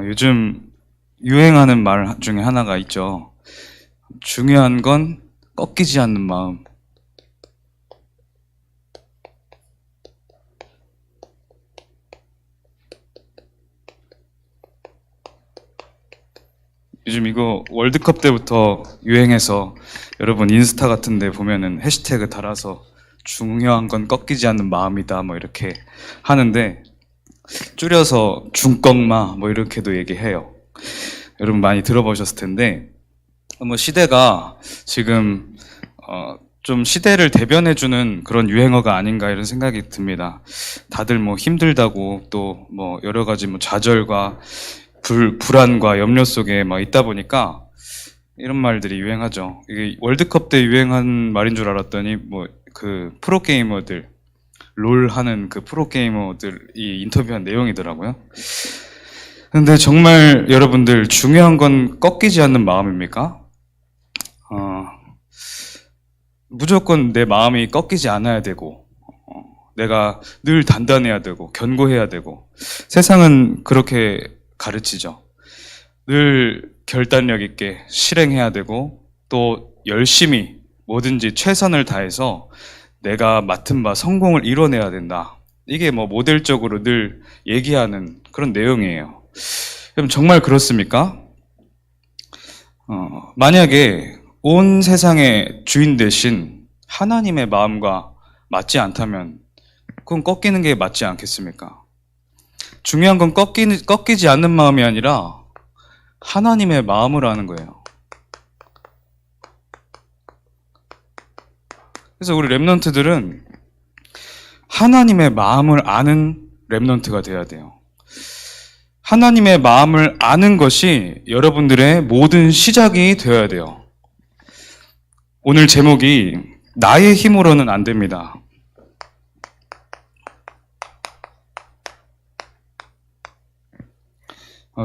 요즘 유행하는 말 중에 하나가 있죠. 중요한 건 꺾이지 않는 마음. 요즘 이거 월드컵 때부터 유행해서 여러분 인스타 같은 데 보면은 해시태그 달아서 중요한 건 꺾이지 않는 마음이다 뭐 이렇게 하는데, 줄여서 중꺾마 뭐 이렇게도 얘기해요. 여러분 많이 들어보셨을 텐데, 뭐 시대가 지금 좀 시대를 대변해주는 그런 유행어가 아닌가 이런 생각이 듭니다. 다들 뭐 힘들다고 또 뭐 여러 가지 뭐 좌절과 불안과 염려 속에 막 있다 보니까 이런 말들이 유행하죠. 이게 월드컵 때 유행한 말인 줄 알았더니 뭐 그 프로게이머들, 롤 하는 그 프로게이머들이 인터뷰한 내용이더라고요. 근데 정말 여러분들 중요한 건 꺾이지 않는 마음입니까? 무조건 내 마음이 꺾이지 않아야 되고, 내가 늘 단단해야 되고 견고해야 되고, 세상은 그렇게 가르치죠. 늘 결단력 있게 실행해야 되고, 또 열심히 뭐든지 최선을 다해서 내가 맡은 바 성공을 이뤄내야 된다. 이게 뭐 모델적으로 늘 얘기하는 그런 내용이에요. 그럼 정말 그렇습니까? 만약에 온 세상의 주인 대신 하나님의 마음과 맞지 않다면 그건 꺾이는 게 맞지 않겠습니까? 중요한 건 꺾이지 않는 마음이 아니라 하나님의 마음을 아는 거예요. 그래서 우리 랩넌트들은 하나님의 마음을 아는 랩넌트가 돼야 돼요. 하나님의 마음을 아는 것이 여러분들의 모든 시작이 되어야 돼요. 오늘 제목이 나의 힘으로는 안 됩니다.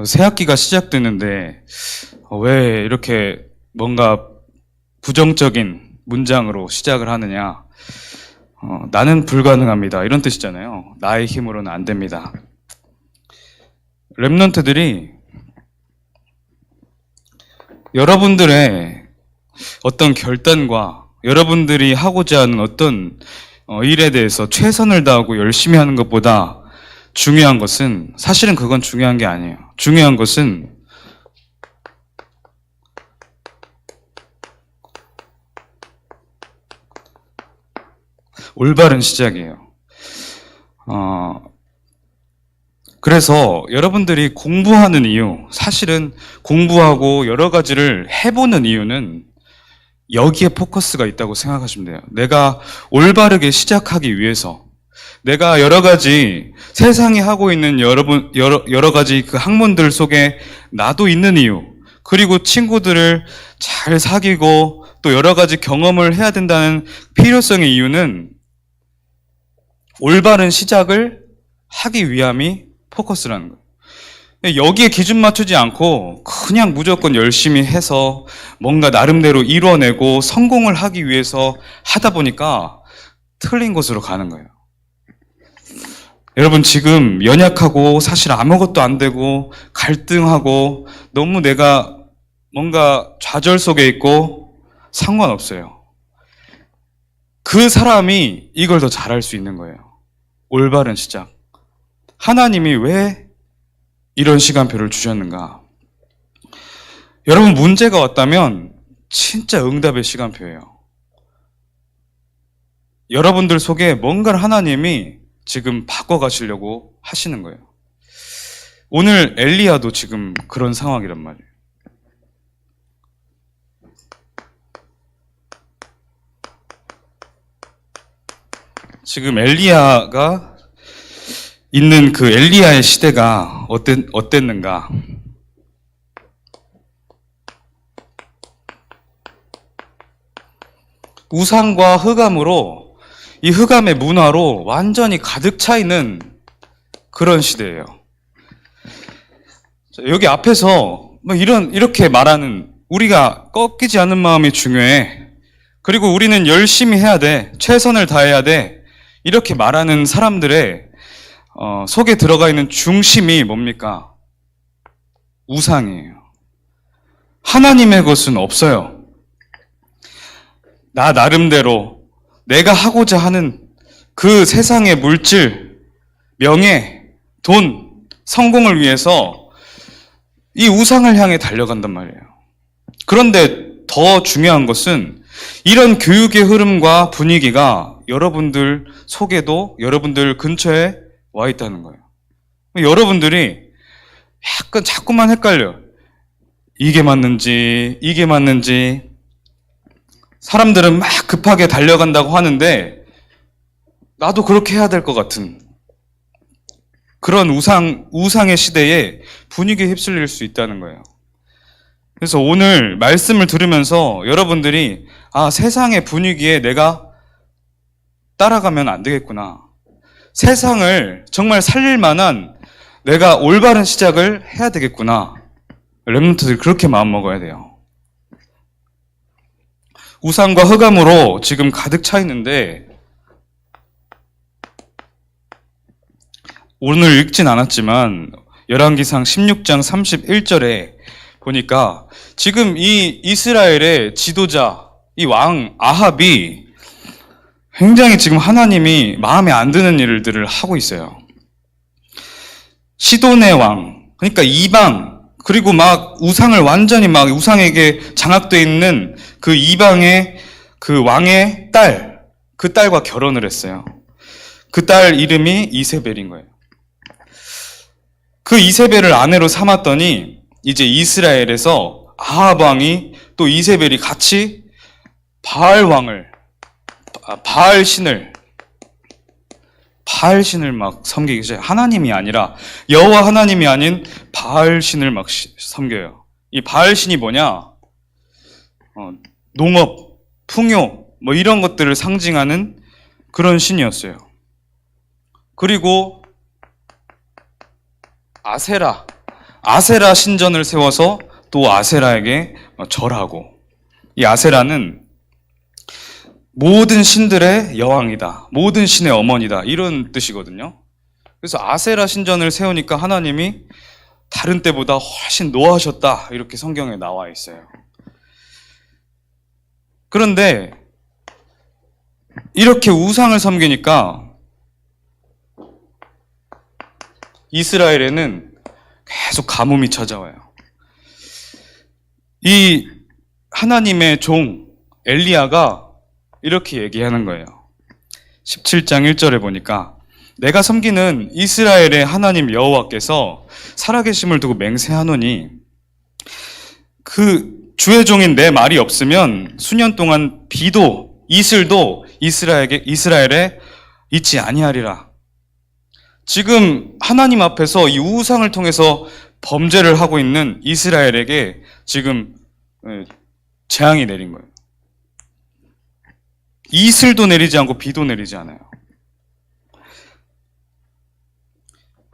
새 학기가 시작되는데 왜 이렇게 뭔가 부정적인 문장으로 시작을 하느냐? 나는 불가능합니다. 이런 뜻이잖아요. 나의 힘으로는 안 됩니다. 랩넌트들이 여러분들의 어떤 결단과 여러분들이 하고자 하는 어떤 일에 대해서 최선을 다하고 열심히 하는 것보다 중요한 것은, 사실은 그건 중요한 게 아니에요. 중요한 것은 올바른 시작이에요. 그래서 여러분들이 공부하는 이유, 사실은 공부하고 여러 가지를 해보는 이유는 여기에 포커스가 있다고 생각하시면 돼요. 내가 올바르게 시작하기 위해서, 내가 여러 가지 세상이 하고 있는 여러 가지 그 학문들 속에 나도 있는 이유, 그리고 친구들을 잘 사귀고 또 여러 가지 경험을 해야 된다는 필요성의 이유는 올바른 시작을 하기 위함이 포커스라는 거예요. 여기에 기준 맞추지 않고 그냥 무조건 열심히 해서 뭔가 나름대로 이뤄내고 성공을 하기 위해서 하다 보니까 틀린 곳으로 가는 거예요. 여러분 지금 연약하고 사실 아무것도 안 되고 갈등하고 너무 내가 뭔가 좌절 속에 있고 상관없어요. 그 사람이 이걸 더 잘할 수 있는 거예요. 올바른 시작. 하나님이 왜 이런 시간표를 주셨는가? 여러분 문제가 왔다면 진짜 응답의 시간표예요. 여러분들 속에 뭔가를 하나님이 지금 바꿔가시려고 하시는 거예요. 오늘 엘리야도 지금 그런 상황이란 말이에요. 지금 엘리야가 있는 그 엘리야의 시대가 어땠는가? 우상과 흑암으로, 이 흑암의 문화로 완전히 가득 차 있는 그런 시대예요. 여기 앞에서 이렇게 말하는, 우리가 꺾이지 않는 마음이 중요해. 그리고 우리는 열심히 해야 돼. 최선을 다해야 돼. 이렇게 말하는 사람들의 속에 들어가 있는 중심이 뭡니까? 우상이에요. 하나님의 것은 없어요. 나 나름대로 내가 하고자 하는 그 세상의 물질, 명예, 돈, 성공을 위해서 이 우상을 향해 달려간단 말이에요. 그런데 더 중요한 것은 이런 교육의 흐름과 분위기가 여러분들 속에도 여러분들 근처에 와 있다는 거예요. 여러분들이 약간 자꾸만 헷갈려요. 이게 맞는지. 사람들은 막 급하게 달려간다고 하는데 나도 그렇게 해야 될 것 같은 그런 우상의 시대에 분위기에 휩쓸릴 수 있다는 거예요. 그래서 오늘 말씀을 들으면서 여러분들이 세상의 분위기에 내가 따라가면 안 되겠구나. 세상을 정말 살릴 만한 내가 올바른 시작을 해야 되겠구나. 렘넌트들이 그렇게 마음먹어야 돼요. 우상과 흑암으로 지금 가득 차 있는데 오늘 읽진 않았지만 열왕기상 16장 31절에 보니까 지금 이 이스라엘의 지도자, 이 왕 아합이 굉장히 지금 하나님이 마음에 안 드는 일들을 하고 있어요. 시돈의 왕, 그러니까 이방, 그리고 막 우상을 완전히 막 우상에게 장악되어 있는 그 이방의 그 왕의 딸, 그 딸과 결혼을 했어요. 그 딸 이름이 이세벨인 거예요. 그 이세벨을 아내로 삼았더니 이제 이스라엘에서 아합 왕이 또 이세벨이 같이 바알 신을 막 섬기기 시작해요. 하나님이 아니라 여호와 하나님이 아닌 바알 신을 막 섬겨요. 이 바알 신이 뭐냐? 농업, 풍요 뭐 이런 것들을 상징하는 그런 신이었어요. 그리고 아세라 신전을 세워서 또 아세라에게 절하고, 이 아세라는 모든 신들의 여왕이다, 모든 신의 어머니다, 이런 뜻이거든요. 그래서 아세라 신전을 세우니까 하나님이 다른 때보다 훨씬 노하셨다, 이렇게 성경에 나와 있어요. 그런데 이렇게 우상을 섬기니까 이스라엘에는 계속 가뭄이 찾아와요. 이 하나님의 종 엘리야가 이렇게 얘기하는 거예요. 17장 1절에 보니까 내가 섬기는 이스라엘의 하나님 여호와께서 살아계심을 두고 맹세하노니 그 주의 종인 내 말이 없으면 수년 동안 비도 이슬도 이스라엘에 있지 아니하리라. 지금 하나님 앞에서 이 우상을 통해서 범죄를 하고 있는 이스라엘에게 지금 재앙이 내린 거예요. 이슬도 내리지 않고 비도 내리지 않아요.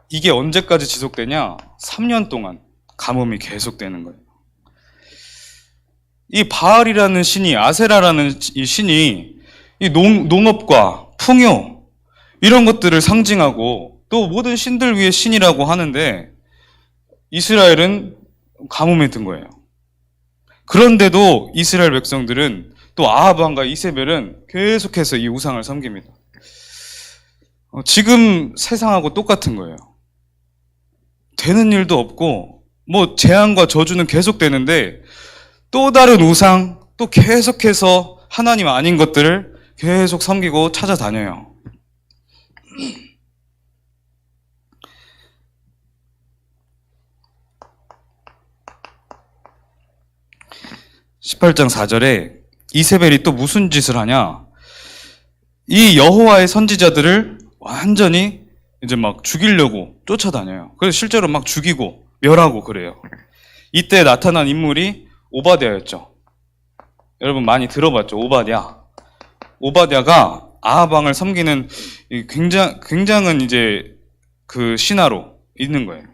이게 언제까지 지속되냐? 3년 동안 가뭄이 계속되는 거예요. 이 바알이라는 신이, 아세라라는 이 신이 이 농업과 풍요 이런 것들을 상징하고 또 모든 신들 위에 신이라고 하는데 이스라엘은 가뭄에 든 거예요. 그런데도 이스라엘 백성들은 또 아합 왕과 이세벨은 계속해서 이 우상을 섬깁니다. 지금 세상하고 똑같은 거예요. 되는 일도 없고 뭐 재앙과 저주는 계속되는데 또 다른 우상, 또 계속해서 하나님 아닌 것들을 계속 섬기고 찾아다녀요. 18장 4절에 이세벨이 또 무슨 짓을 하냐? 이 여호와의 선지자들을 완전히 이제 막 죽이려고 쫓아다녀요. 그래서 실제로 막 죽이고 멸하고 그래요. 이때 나타난 인물이 오바댜였죠. 여러분 많이 들어봤죠? 오바댜가 아합 왕을 섬기는 굉장한 이제 그 신하로 있는 거예요.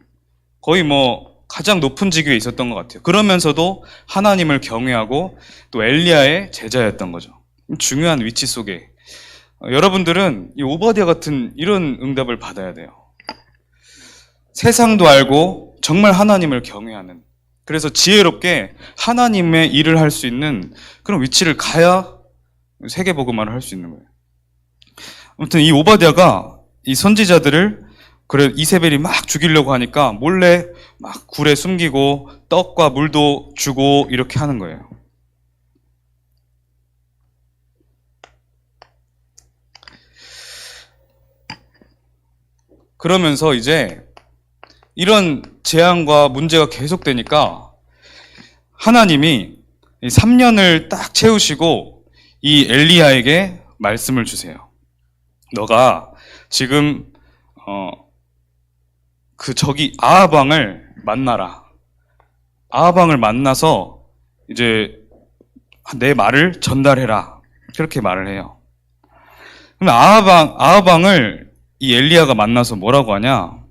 거의 뭐 가장 높은 직위에 있었던 것 같아요. 그러면서도 하나님을 경외하고 또 엘리야의 제자였던 거죠. 중요한 위치 속에 여러분들은 이 오바댜 같은 이런 응답을 받아야 돼요. 세상도 알고 정말 하나님을 경외하는, 그래서 지혜롭게 하나님의 일을 할 수 있는 그런 위치를 가야 세계복음화를 할 수 있는 거예요. 아무튼 이 오바댜가 이 선지자들을, 그래 이세벨이 막 죽이려고 하니까 몰래 막 굴에 숨기고 떡과 물도 주고 이렇게 하는 거예요. 그러면서 이제 이런 재앙과 문제가 계속되니까 하나님이 3년을 딱 채우시고 이 엘리야에게 말씀을 주세요. 너가 지금 저기 아합왕을 만나라. 아합왕을 만나서 이제 내 말을 전달해라. 그렇게 말을 해요. 그럼 아합왕을 이 엘리야가 만나서 뭐라고 하냐?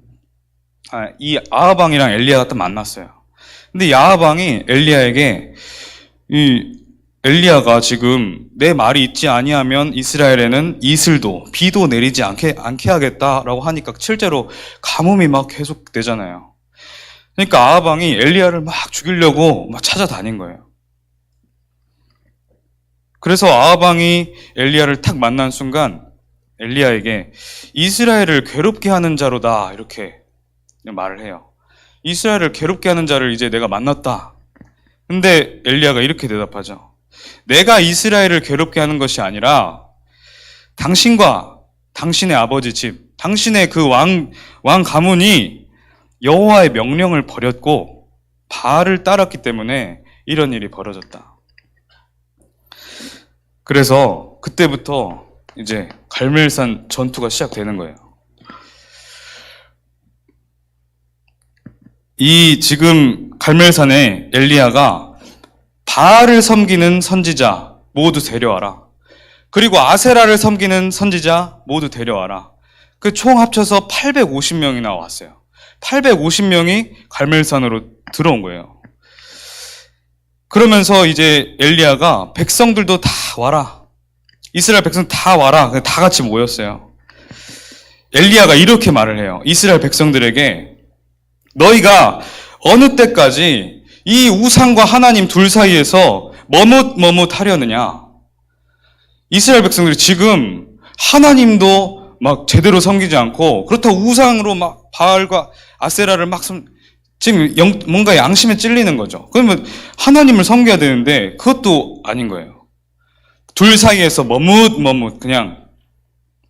이 아합왕이랑 엘리야가 딱 만났어요. 근데 이 아합왕이 엘리야에게, 이 엘리야가 지금 내 말이 있지 아니하면 이스라엘에는 이슬도 비도 내리지 않게 하겠다라고 하니까 실제로 가뭄이 막 계속 되잖아요. 그러니까 아합왕이 엘리야를 막 죽이려고 막 찾아다닌 거예요. 그래서 아합왕이 엘리야를 탁 만난 순간 엘리야에게 이스라엘을 괴롭게 하는 자로다 이렇게 말을 해요. 이스라엘을 괴롭게 하는 자를 이제 내가 만났다. 근데 엘리야가 이렇게 대답하죠. 내가 이스라엘을 괴롭게 하는 것이 아니라 당신과 당신의 아버지 집, 당신의 그 왕 가문이 여호와의 명령을 버렸고 바알을 따랐기 때문에 이런 일이 벌어졌다. 그래서 그때부터 이제 갈멜산 전투가 시작되는 거예요. 이 지금 갈멜산에 엘리야가 바알을 섬기는 선지자 모두 데려와라. 그리고 아세라를 섬기는 선지자 모두 데려와라. 그 총 합쳐서 850명이나 왔어요. 850명이 갈멜산으로 들어온 거예요. 그러면서 이제 엘리야가 백성들도 다 와라. 이스라엘 백성 다 와라. 다 같이 모였어요. 엘리야가 이렇게 말을 해요. 이스라엘 백성들에게 너희가 어느 때까지 이 우상과 하나님 둘 사이에서 머뭇하려느냐. 이스라엘 백성들이 지금 하나님도 막 제대로 섬기지 않고 그렇다고 우상으로 막 바알과 아세라를 막 지금 뭔가 양심에 찔리는 거죠. 그러면 하나님을 섬겨야 되는데 그것도 아닌 거예요. 둘 사이에서 그냥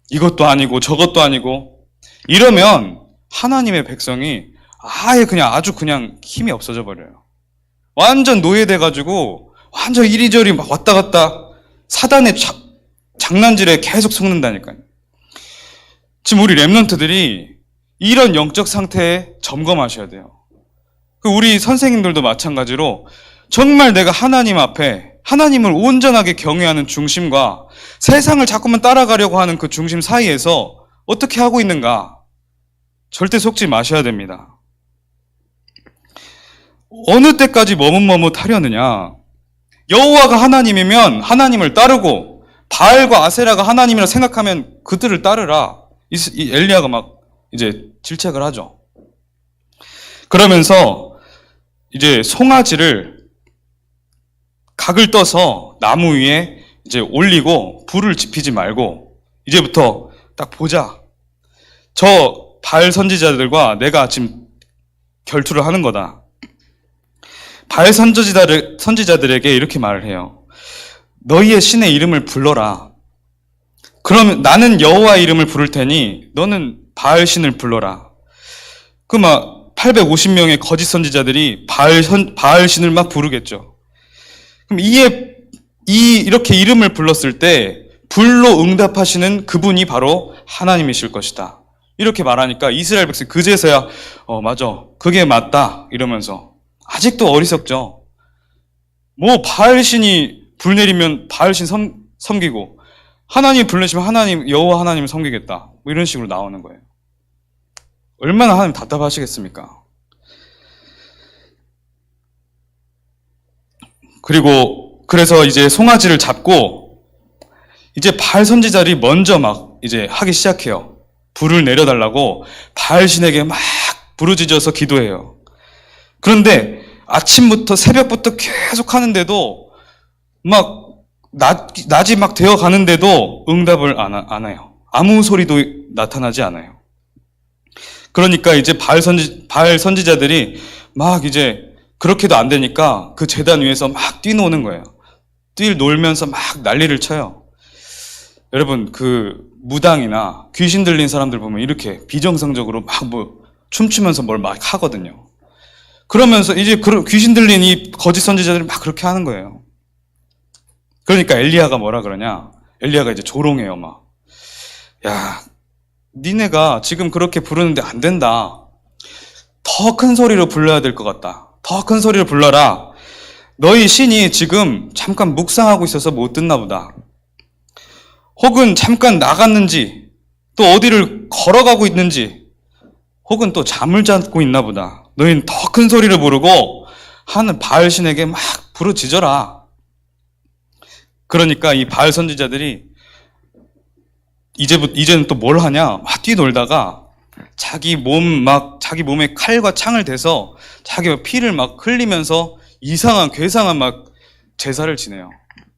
이것도 아니고 저것도 아니고 이러면 하나님의 백성이 아예 아주 그냥 힘이 없어져 버려요. 완전 노예돼가지고 완전 이리저리 막 왔다 갔다 사단의 장난질에 계속 속는다니까요. 지금 우리 랩런트들이 이런 영적 상태에 점검하셔야 돼요. 우리 선생님들도 마찬가지로 정말 내가 하나님 앞에 하나님을 온전하게 경외하는 중심과 세상을 자꾸만 따라가려고 하는 그 중심 사이에서 어떻게 하고 있는가 절대 속지 마셔야 됩니다. 어느 때까지 머뭇하려느냐. 여호와가 하나님이면 하나님을 따르고 바알과 아세라가 하나님이라 생각하면 그들을 따르라. 이 엘리야가 막 이제 질책을 하죠. 그러면서 이제 송아지를 각을 떠서 나무 위에 이제 올리고 불을 지피지 말고 이제부터 딱 보자. 저 바알 선지자들과 내가 지금 결투를 하는 거다. 바알 선지자들에게 이렇게 말을 해요. 너희의 신의 이름을 불러라. 그러면 나는 여호와의 이름을 부를 테니 너는 바알 신을 불러라. 그 막 850명의 거짓 선지자들이 바알 신을 막 부르겠죠. 그럼 이렇게 이름을 불렀을 때 불로 응답하시는 그분이 바로 하나님이실 것이다. 이렇게 말하니까 이스라엘 백성이 그제서야 맞아. 그게 맞다. 이러면서 아직도 어리석죠. 뭐 바알 신이 불 내리면 바알 신 섬기고 하나님 불 내시면 여호와 하나님을 섬기겠다. 뭐 이런 식으로 나오는 거예요. 얼마나 하나님 답답하시겠습니까? 그래서 이제 송아지를 잡고 이제 바알 선지자들이 먼저 막 이제 하기 시작해요. 불을 내려달라고 바알 신에게 막 부르짖어서 기도해요. 그런데 아침부터 새벽부터 계속 하는데도 막 낮이 막 되어 가는데도 응답을 안 해요. 아무 소리도 나타나지 않아요. 그러니까 이제 바알 선지자들이 막 이제 그렇게도 안 되니까 그 제단 위에서 막 뛰노는 거예요. 놀면서 막 난리를 쳐요. 여러분, 그 무당이나 귀신 들린 사람들 보면 이렇게 비정상적으로 막 뭐 춤추면서 뭘 막 하거든요. 그러면서 이제 귀신 들린 이 거짓 선지자들이 막 그렇게 하는 거예요. 그러니까 엘리야가 뭐라 그러냐? 엘리야가 이제 조롱해요, 막. 야, 니네가 지금 그렇게 부르는데 안 된다. 더 큰 소리로 불러야 될 것 같다. 더 큰 소리로 불러라. 너희 신이 지금 잠깐 묵상하고 있어서 못 듣나 보다. 혹은 잠깐 나갔는지, 또 어디를 걸어가고 있는지, 혹은 또 잠을 자고 있나 보다. 너희는 더 큰 소리를 부르고 하는 바알 신에게 막 부르짖어라. 그러니까 이 바알 선지자들이 이제는 또 뭘 하냐? 막 뛰놀다가 자기 몸에 칼과 창을 대서 자기가 피를 막 흘리면서 이상한 괴상한 막 제사를 지내요.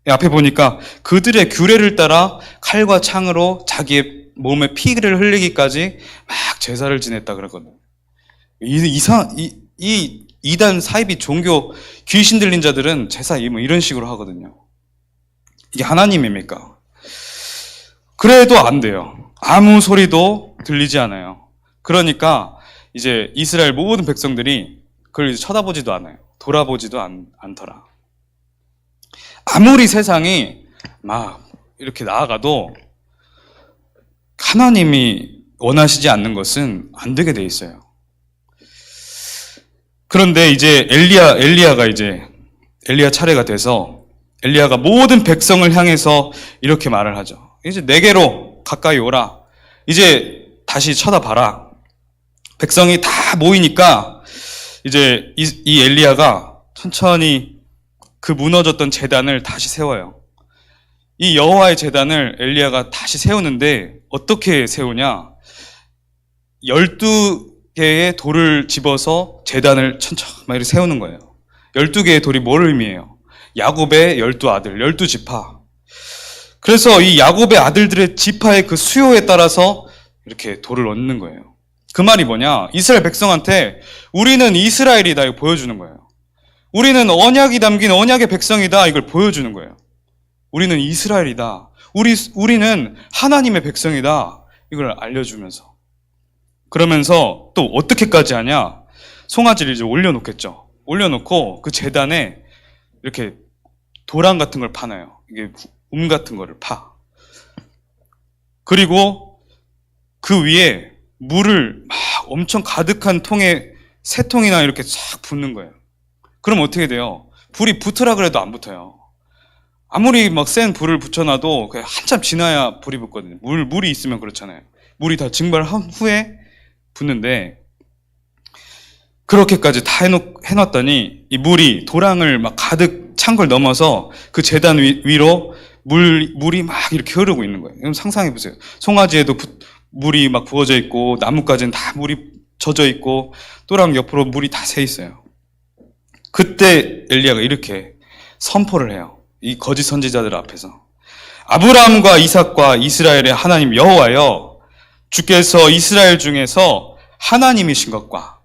앞에 보니까 그들의 규례를 따라 칼과 창으로 자기의 몸에 피를 흘리기까지 막 제사를 지냈다 그러거든요. 이 이단 사이비 종교 귀신 들린 자들은 제사 이런 식으로 하거든요. 이게 하나님입니까? 그래도 안 돼요. 아무 소리도 들리지 않아요. 그러니까 이제 이스라엘 모든 백성들이 그걸 이제 쳐다보지도 않아요. 돌아보지도 않더라. 아무리 세상이 막 이렇게 나아가도 하나님이 원하시지 않는 것은 안 되게 돼 있어요. 그런데 이제 엘리야 차례가 돼서 엘리야가 모든 백성을 향해서 이렇게 말을 하죠. 이제 내게로 가까이 오라. 이제 다시 쳐다봐라. 백성이 다 모이니까 이제 이 엘리야가 천천히 그 무너졌던 제단을 다시 세워요. 이 여호와의 제단을 엘리야가 다시 세우는데 어떻게 세우냐? 12개의 돌을 집어서 제단을 천천히 이렇게 세우는 거예요. 12개의 돌이 뭘 의미해요? 야곱의 12아들, 12지파. 그래서 이 야곱의 아들들의 지파의 그 수요에 따라서 이렇게 돌을 얻는 거예요. 그 말이 뭐냐? 이스라엘 백성한테 우리는 이스라엘이다 이거 보여주는 거예요. 우리는 언약이 담긴 언약의 백성이다 이걸 보여주는 거예요. 우리는 이스라엘이다. 우리는 하나님의 백성이다. 이걸 알려주면서. 그러면서 또 어떻게까지 하냐? 송아지를 이제 올려놓겠죠. 올려놓고 그 제단에 이렇게 도랑 같은 걸 파놔요. 이게 같은 거를 파. 그리고 그 위에 물을 막 엄청 가득한 통에 3통이나 이렇게 싹 붓는 거예요. 그럼 어떻게 돼요? 불이 붙으라 그래도 안 붙어요. 아무리 막 센 불을 붙여놔도 그냥 한참 지나야 불이 붙거든요. 물이 있으면 그렇잖아요. 물이 다 증발한 후에 붙는데 그렇게까지 다 해놨더니 이 물이 도랑을 막 가득 찬 걸 넘어서 그 제단 위로 물이 막 이렇게 흐르고 있는 거예요. 그럼 상상해 보세요. 송아지에도 물이 막 부어져 있고 나뭇가지는 다 물이 젖어 있고 또랑 옆으로 물이 다 새 있어요. 그때 엘리야가 이렇게 선포를 해요. 이 거짓 선지자들 앞에서. 아브라함과 이삭과 이스라엘의 하나님 여호와여, 주께서 이스라엘 중에서 하나님이신 것과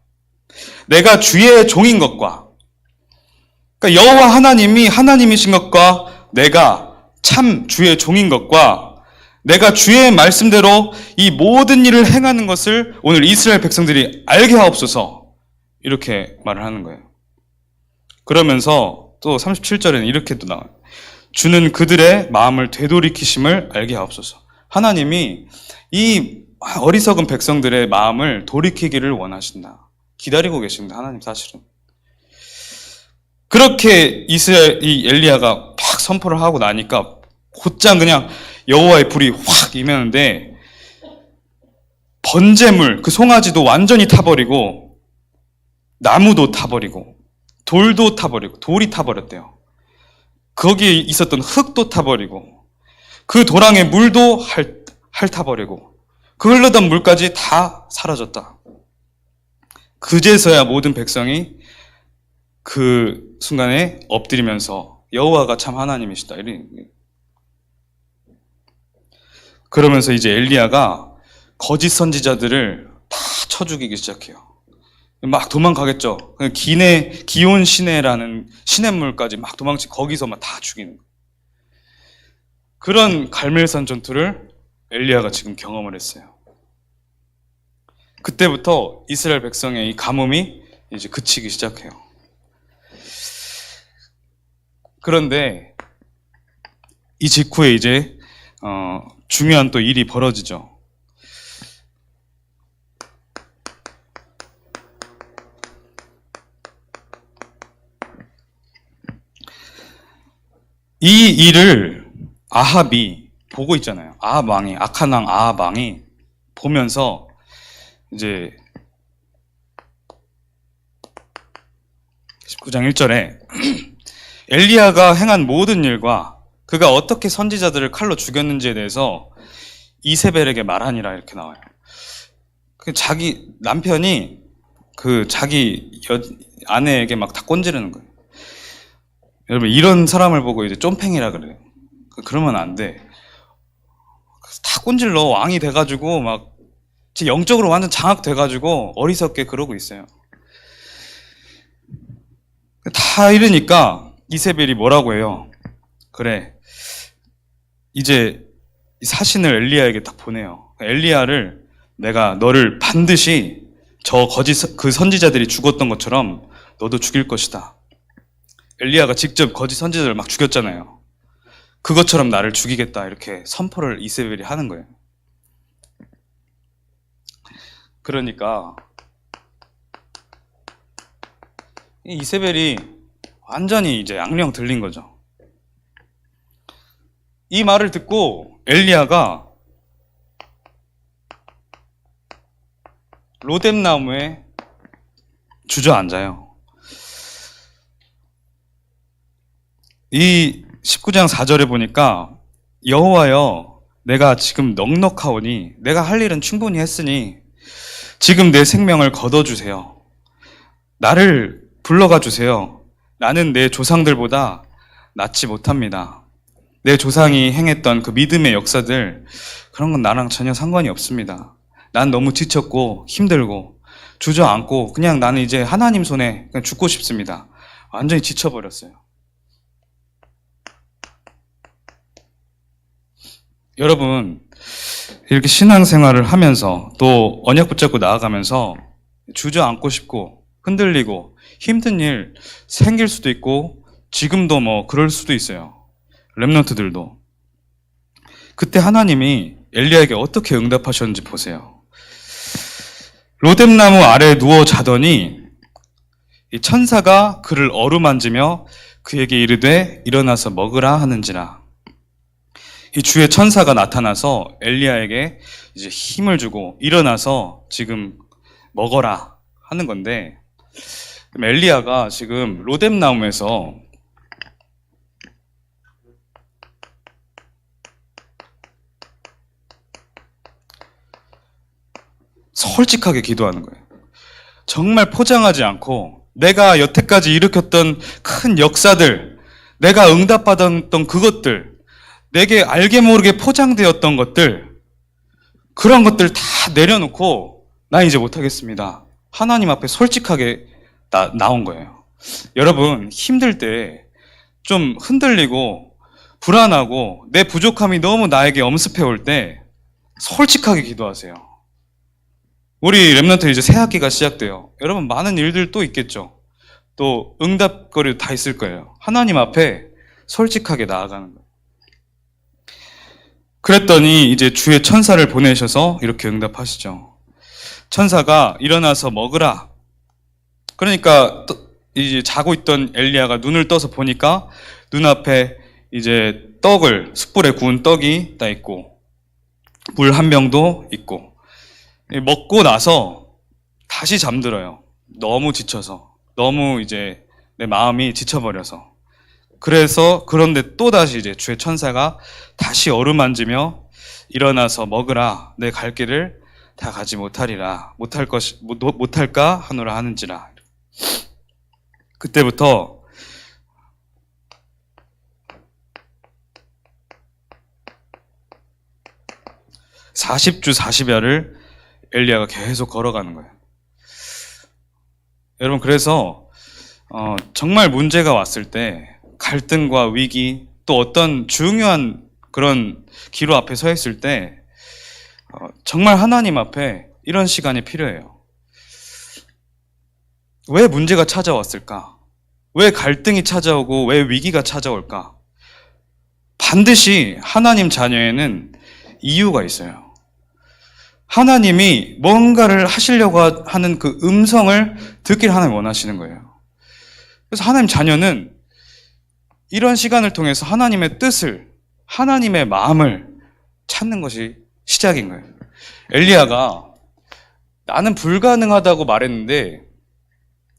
내가 주의 종인 것과, 그러니까 여호와 하나님이 하나님이신 것과 내가 참 주의 종인 것과 내가 주의 말씀대로 이 모든 일을 행하는 것을 오늘 이스라엘 백성들이 알게 하옵소서, 이렇게 말을 하는 거예요. 그러면서 또 37절에는 이렇게 또 나와요. 주는 그들의 마음을 되돌이키심을 알게 하옵소서. 하나님이 이 어리석은 백성들의 마음을 돌이키기를 원하신다. 기다리고 계십니다. 하나님 사실은. 그렇게 이 엘리야가 팍 선포를 하고 나니까 곧장 그냥 여호와의 불이 확 임하는데 번제물, 그 송아지도 완전히 타버리고 나무도 타버리고 돌도 타버리고 돌이 타버렸대요. 거기에 있었던 흙도 타버리고 그 도랑의 물도 핥아버리고 그 흘러던 물까지 다 사라졌다. 그제서야 모든 백성이 그 순간에 엎드리면서 여호와가 참 하나님이시다. 그러면서 이제 엘리야가 거짓 선지자들을 다 쳐 죽이기 시작해요. 막 도망가겠죠. 기온 시내라는 시냇물까지 막 거기서 막 다 죽이는 거예요. 그런 갈멜산 전투를 엘리야가 지금 경험을 했어요. 그때부터 이스라엘 백성의 이 가뭄이 이제 그치기 시작해요. 그런데 이 직후에 이제 중요한 또 일이 벌어지죠. 이 일을 아합이 보고 있잖아요. 아합 왕이, 악한 왕 아합 왕이 보면서 이제 19장 1절에 엘리야가 행한 모든 일과 그가 어떻게 선지자들을 칼로 죽였는지에 대해서 이세벨에게 말하니라 이렇게 나와요. 자기 남편이 자기 아내에게 막 다 꼰지르는 거예요. 여러분 이런 사람을 보고 이제 쫌팽이라 그래요. 그러면 안 돼. 다 꼰질러 왕이 돼가지고 막 영적으로 완전 장악돼가지고 어리석게 그러고 있어요. 다 이러니까 이세벨이 뭐라고 해요? 그래, 이제 사신을 엘리야에게 딱 보내요. 엘리야를 내가 너를 반드시 저 그 선지자들이 죽었던 것처럼 너도 죽일 것이다. 엘리야가 직접 거짓 선지자를 막 죽였잖아요. 그것처럼 나를 죽이겠다 이렇게 선포를 이세벨이 하는 거예요. 그러니까 이세벨이 완전히 이제 악령 들린 거죠. 이 말을 듣고 엘리야가 로뎀나무에 주저앉아요. 이 19장 4절에 보니까 여호와여 내가 지금 넉넉하오니 내가 할 일은 충분히 했으니 지금 내 생명을 거둬주세요. 나를 불러가 주세요. 나는 내 조상들보다 낫지 못합니다. 내 조상이 행했던 그 믿음의 역사들 그런 건 나랑 전혀 상관이 없습니다. 난 너무 지쳤고 힘들고 주저앉고 그냥 나는 이제 하나님 손에 그냥 죽고 싶습니다. 완전히 지쳐버렸어요. 여러분 이렇게 신앙생활을 하면서 또 언약 붙잡고 나아가면서 주저앉고 싶고 흔들리고 힘든 일 생길 수도 있고 지금도 뭐 그럴 수도 있어요. 렘넌트들도. 그때 하나님이 엘리야에게 어떻게 응답하셨는지 보세요. 로뎀나무 아래에 누워 자더니 이 천사가 그를 어루만지며 그에게 이르되 일어나서 먹으라 하는지라. 이 주의 천사가 나타나서 엘리야에게 이제 힘을 주고 일어나서 지금 먹어라 하는 건데, 그럼 엘리야가 지금 로뎀나무에서 솔직하게 기도하는 거예요. 정말 포장하지 않고 내가 여태까지 일으켰던 큰 역사들, 내가 응답받았던 그것들, 내게 알게 모르게 포장되었던 것들, 그런 것들 다 내려놓고 나 이제 못하겠습니다. 하나님 앞에 솔직하게 나온 거예요. 여러분 힘들 때 좀 흔들리고 불안하고 내 부족함이 너무 나에게 엄습해 올 때 솔직하게 기도하세요. 우리 렘넌트 이제 새 학기가 시작돼요. 여러분 많은 일들 또 있겠죠. 또 응답거리 다 있을 거예요. 하나님 앞에 솔직하게 나아가는 거예요. 그랬더니 이제 주의 천사를 보내셔서 이렇게 응답하시죠. 천사가 일어나서 먹으라. 그러니까 이제 자고 있던 엘리야가 눈을 떠서 보니까 눈앞에 이제 숯불에 구운 떡이 딱 있고 물 한 병도 있고, 먹고 나서 다시 잠들어요. 너무 지쳐서, 너무 이제 내 마음이 지쳐버려서. 그런데 또다시 이제 주의 천사가 다시 어루만지며 일어나서 먹으라. 내 갈 길을 다 가지 못하리라. 못할까 하노라 하는지라. 그때부터 40주 40야를 엘리야가 계속 걸어가는 거예요. 여러분, 그래서 정말 문제가 왔을 때 갈등과 위기, 또 어떤 중요한 그런 기로 앞에 서 있을 때 정말 하나님 앞에 이런 시간이 필요해요. 왜 문제가 찾아왔을까? 왜 갈등이 찾아오고 왜 위기가 찾아올까? 반드시 하나님 자녀에는 이유가 있어요. 하나님이 뭔가를 하시려고 하는 그 음성을 듣길 하나님 원하시는 거예요. 그래서 하나님 자녀는 이런 시간을 통해서 하나님의 뜻을, 하나님의 마음을 찾는 것이 시작인 거예요. 엘리야가 나는 불가능하다고 말했는데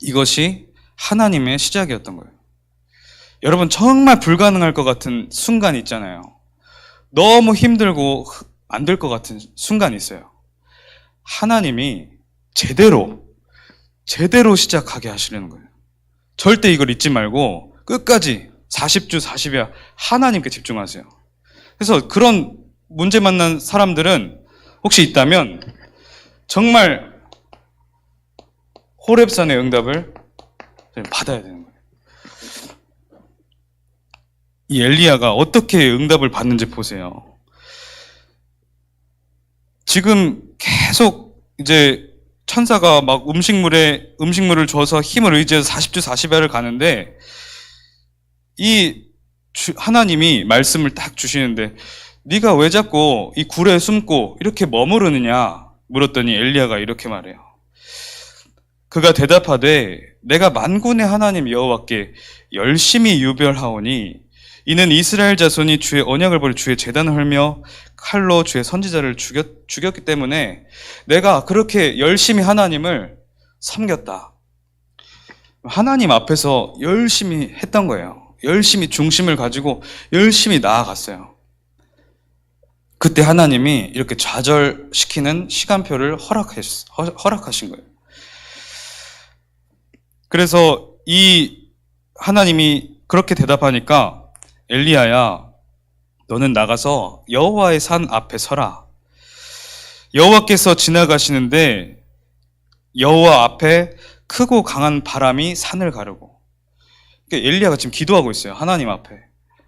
이것이 하나님의 시작이었던 거예요. 여러분, 정말 불가능할 것 같은 순간이 있잖아요. 너무 힘들고 안 될 것 같은 순간이 있어요. 하나님이 제대로 시작하게 하시려는 거예요. 절대 이걸 잊지 말고 끝까지 40주 40야 하나님께 집중하세요. 그래서 그런 문제 만난 사람들은 혹시 있다면 정말 호렙산의 응답을 받아야 되는 거예요. 이 엘리야가 어떻게 응답을 받는지 보세요. 지금 계속 이제 천사가 막 음식물을 줘서 힘을 의지해서 40주 40야를 가는데 하나님이 말씀을 딱 주시는데 네가 왜 자꾸 이 굴에 숨고 이렇게 머무르느냐 물었더니 엘리야가 이렇게 말해요. 그가 대답하되 내가 만군의 하나님 여호와께 열심히 유별하오니 이는 이스라엘 자손이 주의 언약을 버려 주의 제단을 헐며 칼로 주의 선지자를 죽였기 때문에 내가 그렇게 열심히 하나님을 섬겼다. 하나님 앞에서 열심히 했던 거예요. 열심히 중심을 가지고 열심히 나아갔어요. 그때 하나님이 이렇게 좌절시키는 시간표를 허락하신 거예요. 그래서 이 하나님이 그렇게 대답하니까 엘리야야, 너는 나가서 여호와의 산 앞에 서라. 여호와께서 지나가시는데 여호와 앞에 크고 강한 바람이 산을 가르고. 그러니까 엘리야가 지금 기도하고 있어요. 하나님 앞에.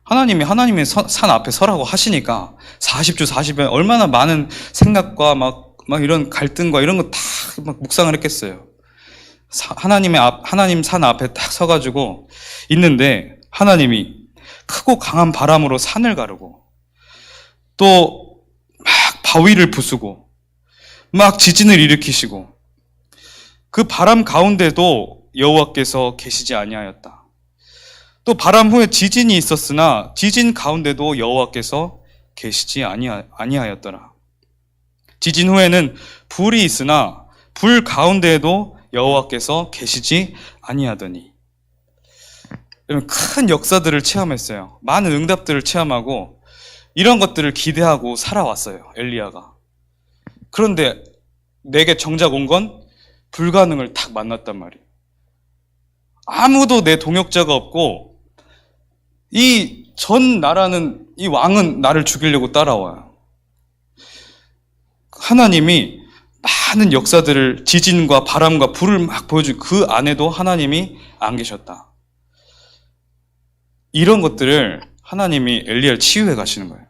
하나님의 산 앞에 서라고 하시니까 40주 40일 얼마나 많은 생각과 막 이런 갈등과 이런 거 다 막 묵상을 했겠어요. 하나님 산 앞에 딱 서가지고 있는데 하나님이 크고 강한 바람으로 산을 가르고 또 막 바위를 부수고 막 지진을 일으키시고 그 바람 가운데도 여호와께서 계시지 아니하였다. 또 바람 후에 지진이 있었으나 지진 가운데도 여호와께서 계시지 아니하였더라. 지진 후에는 불이 있으나 불 가운데에도 여호와께서 계시지 아니하더니. 큰 역사들을 체험했어요. 많은 응답들을 체험하고 이런 것들을 기대하고 살아왔어요. 엘리야가. 그런데 내게 정작 온 건 불가능을 딱 만났단 말이에요. 아무도 내 동역자가 없고 이 전 나라는 이 왕은 나를 죽이려고 따라와요. 하나님이 많은 역사들을 지진과 바람과 불을 막 보여주고 그 안에도 하나님이 안 계셨다. 이런 것들을 하나님이 엘리야를 치유해 가시는 거예요.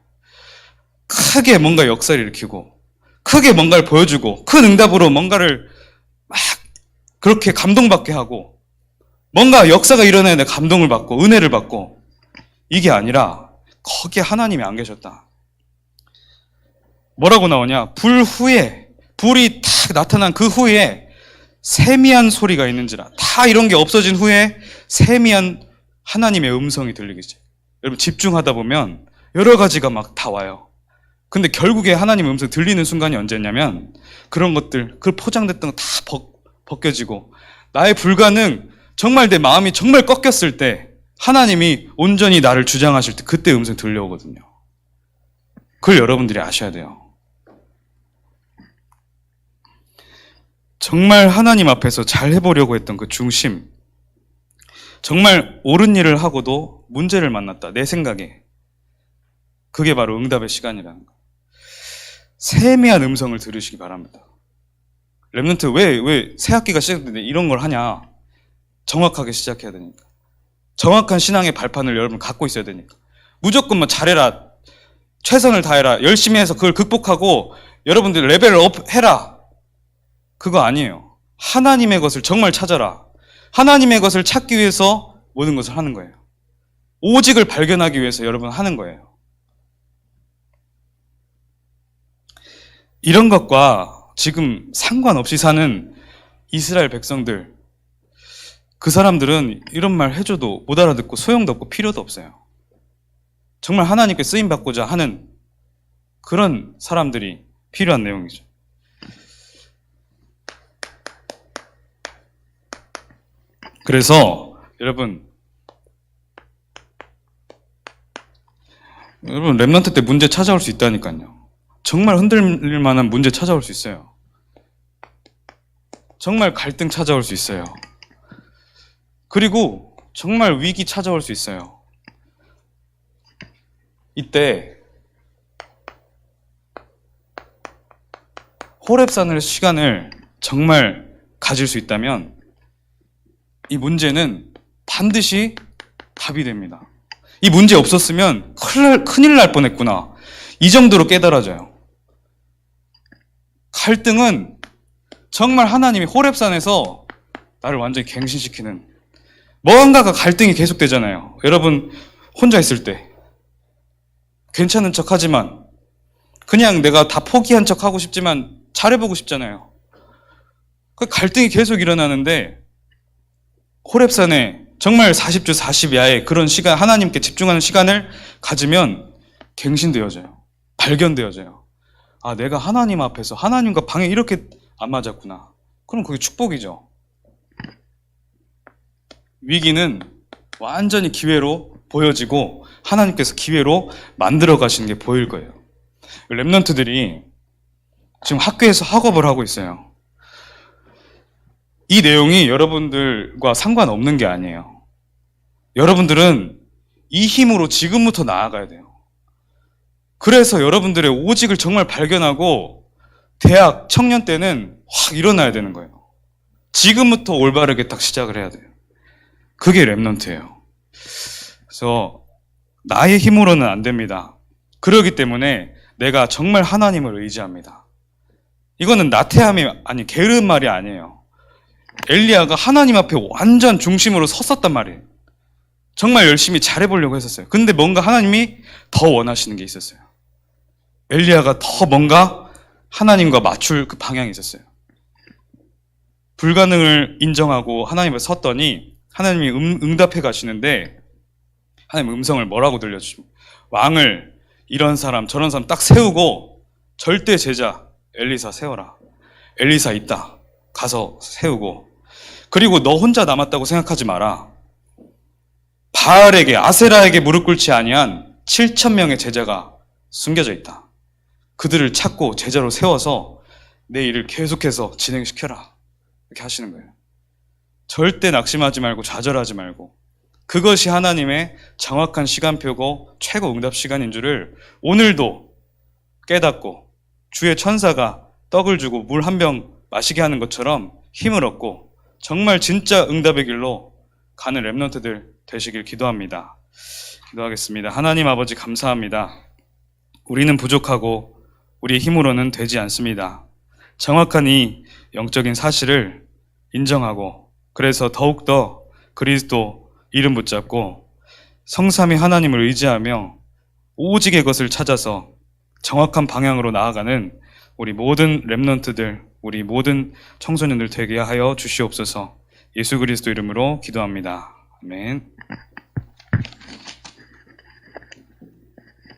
크게 뭔가 역사를 일으키고 크게 뭔가를 보여주고 큰 응답으로 뭔가를 막 그렇게 감동받게 하고 뭔가 역사가 일어나야 돼 감동을 받고 은혜를 받고 이게 아니라 거기에 하나님이 안 계셨다. 뭐라고 나오냐? 불이 탁 나타난 그 후에 세미한 소리가 있는지라. 다 이런 게 없어진 후에 세미한 하나님의 음성이 들리겠지. 여러분 집중하다 보면 여러 가지가 막 다 와요. 근데 결국에 하나님의 음성 들리는 순간이 언제냐면 그런 것들, 그 포장됐던 거 다 벗겨지고 나의 불가능, 정말 내 마음이 정말 꺾였을 때 하나님이 온전히 나를 주장하실 때 그때 음성 들려오거든요. 그걸 여러분들이 아셔야 돼요. 정말 하나님 앞에서 잘 해보려고 했던 그 중심, 정말 옳은 일을 하고도 문제를 만났다. 내 생각에. 그게 바로 응답의 시간이라는 거예요. 세미한 음성을 들으시기 바랍니다. 렘넌트 왜 새 학기가 시작되는데 이런 걸 하냐? 정확하게 시작해야 되니까. 정확한 신앙의 발판을 여러분 갖고 있어야 되니까. 무조건 뭐 잘해라, 최선을 다해라, 열심히 해서 그걸 극복하고 여러분들 레벨을 업 해라. 그거 아니에요. 하나님의 것을 정말 찾아라. 하나님의 것을 찾기 위해서 모든 것을 하는 거예요. 오직을 발견하기 위해서 여러분 하는 거예요. 이런 것과 지금 상관없이 사는 이스라엘 백성들, 그 사람들은 이런 말 해줘도 못 알아듣고 소용도 없고 필요도 없어요. 정말 하나님께 쓰임받고자 하는 그런 사람들이 필요한 내용이죠. 그래서 여러분 렘넌트 때 문제 찾아올 수 있다니까요. 정말 흔들릴 만한 문제 찾아올 수 있어요. 정말 갈등 찾아올 수 있어요. 그리고 정말 위기 찾아올 수 있어요. 이때 호렙산을 시간을 정말 가질 수 있다면 이 문제는 반드시 답이 됩니다. 이 문제 없었으면 큰일 날 뻔했구나. 이 정도로 깨달아져요. 갈등은 정말 하나님이 호렙산에서 나를 완전히 갱신시키는, 뭔가가 갈등이 계속되잖아요. 여러분 혼자 있을 때 괜찮은 척 하지만 그냥 내가 다 포기한 척 하고 싶지만 잘해보고 싶잖아요. 그 갈등이 계속 일어나는데 호렙산에 정말 40주 40야의 그런 시간, 하나님께 집중하는 시간을 가지면 갱신되어져요. 발견되어져요. 아, 내가 하나님 앞에서 하나님과 방향이 이렇게 안 맞았구나. 그럼 그게 축복이죠. 위기는 완전히 기회로 보여지고 하나님께서 기회로 만들어 가시는 게 보일 거예요. 렘넌트들이 지금 학교에서 학업을 하고 있어요. 이 내용이 여러분들과 상관없는 게 아니에요. 여러분들은 이 힘으로 지금부터 나아가야 돼요. 그래서 여러분들의 오직을 정말 발견하고 대학, 청년 때는 확 일어나야 되는 거예요. 지금부터 올바르게 딱 시작을 해야 돼요. 그게 렘넌트예요. 그래서 나의 힘으로는 안 됩니다. 그렇기 때문에 내가 정말 하나님을 의지합니다. 이거는 나태함이 아니 게으른 말이 아니에요. 엘리야가 하나님 앞에 완전 중심으로 섰었단 말이에요. 정말 열심히 잘해보려고 했었어요. 근데 뭔가 하나님이 더 원하시는 게 있었어요. 엘리야가 더 뭔가 하나님과 맞출 그 방향이 있었어요. 불가능을 인정하고 하나님 앞에 섰더니 하나님이 응답해 가시는데 하나님 음성을 뭐라고 들려주십니까? 왕을 이런 사람 저런 사람 딱 세우고 절대 제자 엘리사 세워라. 엘리사 있다. 가서 세우고, 그리고 너 혼자 남았다고 생각하지 마라. 바알에게 아세라에게 무릎 꿇지 아니한 7,000명의 제자가 숨겨져 있다. 그들을 찾고 제자로 세워서 내 일을 계속해서 진행시켜라. 이렇게 하시는 거예요. 절대 낙심하지 말고 좌절하지 말고, 그것이 하나님의 정확한 시간표고 최고 응답 시간인 줄을 오늘도 깨닫고 주의 천사가 떡을 주고 물 한 병 마시게 하는 것처럼 힘을 얻고 정말 진짜 응답의 길로 가는 렘넌트들 되시길 기도합니다. 기도하겠습니다. 하나님 아버지 감사합니다. 우리는 부족하고 우리의 힘으로는 되지 않습니다. 정확한 이 영적인 사실을 인정하고, 그래서 더욱더 그리스도 이름 붙잡고 성삼위 하나님을 의지하며 오직의 것을 찾아서 정확한 방향으로 나아가는 우리 모든 렘넌트들, 우리 모든 청소년들 되게 하여 주시옵소서. 예수 그리스도 이름으로 기도합니다. 아멘.